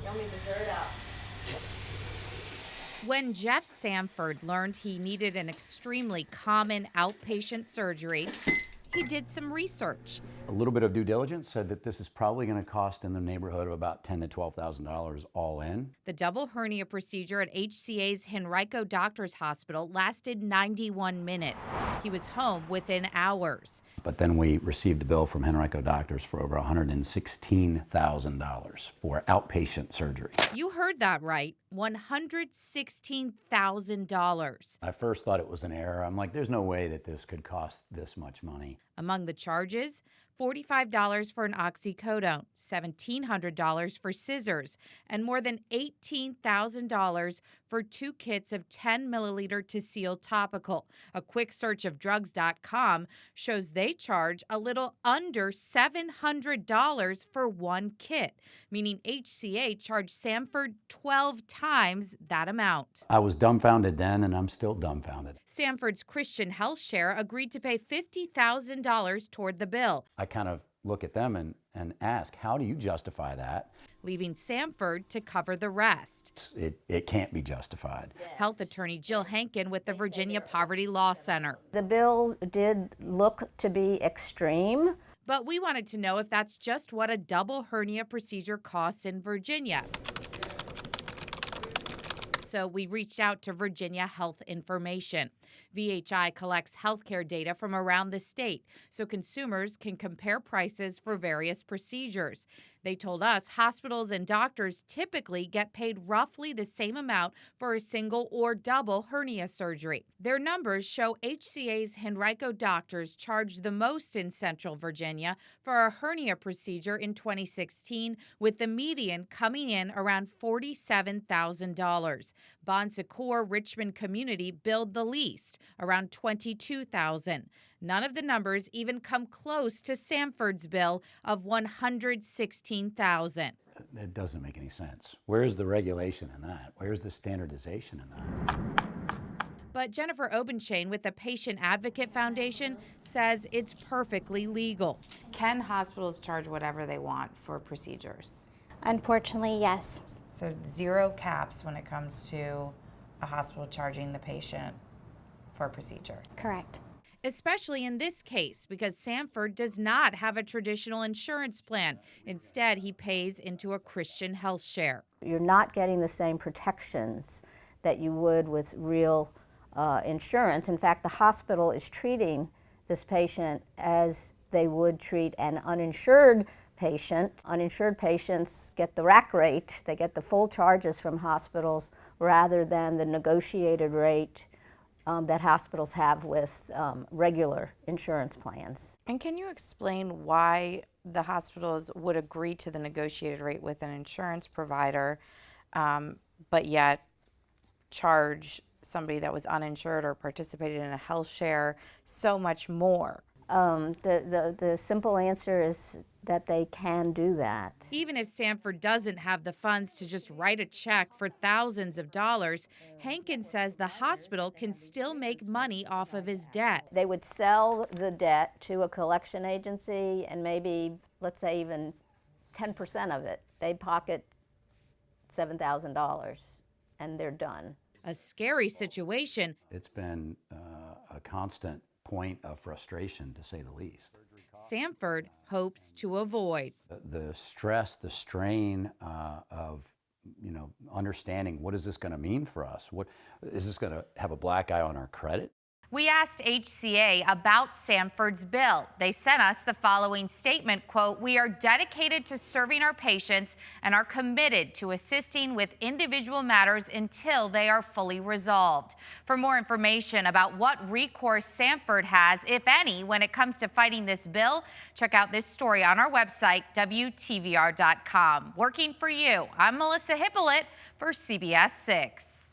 Yummy dessert out. When Jeff Sanford learned he needed an extremely common outpatient surgery, he did some research. A little bit of due diligence said that this is probably going to cost in the neighborhood of about $10,000 to $12,000 all in. The double hernia procedure at HCA's Henrico Doctors Hospital lasted 91 minutes. He was home within hours. But then we received a bill from Henrico Doctors for over $116,000 for outpatient surgery. You heard that right, $116,000. I first thought it was an error. I'm like, there's no way that this could cost this much money. Among the charges, $45 for an oxycodone, $1,700 for scissors, and more than $18,000 for 2 kits of 10 milliliter Tacil topical. A quick search of drugs.com shows they charge a little under $700 for 1 kit, meaning HCA charged Sanford 12 times that amount. I was dumbfounded then, and I'm still dumbfounded. Sanford's Christian Health Share agreed to pay $50,000 toward the bill. I kind of look at them and ask, how do you justify that? Leaving Sanford to cover the rest. It can't be justified. Health attorney Jill Henkin with the Virginia Poverty Law Center. The bill did look to be extreme. But we wanted to know if that's just what a double hernia procedure costs in Virginia. So we reached out to Virginia Health Information. VHI collects healthcare data from around the state so consumers can compare prices for various procedures. They told us hospitals and doctors typically get paid roughly the same amount for a single or double hernia surgery. Their numbers show HCA's Henrico Doctors charged the most in Central Virginia for a hernia procedure in 2016, with the median coming in around $47,000. Bon Secours Richmond Community billed the least, around $22,000. None of the numbers even come close to Sanford's bill of $116,000. It doesn't make any sense. Where's the regulation in that? Where's the standardization in that? But Jennifer Obenchain with the Patient Advocate Foundation says it's perfectly legal. Can hospitals charge whatever they want for procedures? Unfortunately, yes. So 0 caps when it comes to a hospital charging the patient for a procedure? Correct. Especially in this case, because Sanford does not have a traditional insurance plan. Instead, he pays into a Christian Health Share. You're not getting the same protections that you would with real insurance. In fact, the hospital is treating this patient as they would treat an uninsured patient. Uninsured patients get the rack rate, they get the full charges from hospitals rather than the negotiated rate that hospitals have with regular insurance plans. And can you explain why the hospitals would agree to the negotiated rate with an insurance provider, but yet charge somebody that was uninsured or participated in a health share so much more? The simple answer is that they can do that. Even if Sanford doesn't have the funds to just write a check for thousands of dollars, Henkin says the hospital can still make money off of his debt. They would sell the debt to a collection agency and maybe, let's say, even 10% of it. They'd pocket $7,000 and they're done. A scary situation. It's been a constant point of frustration, to say the least. Sanford hopes to avoid. The stress, the strain of understanding what is this going to mean for us? What is this going to have a black eye on our credit? We asked HCA about Sanford's bill. They sent us the following statement, quote, "We are dedicated to serving our patients and are committed to assisting with individual matters until they are fully resolved." For more information about what recourse Sanford has, if any, when it comes to fighting this bill, check out this story on our website, WTVR.com. Working for you, I'm Melissa Hippolyte for CBS 6.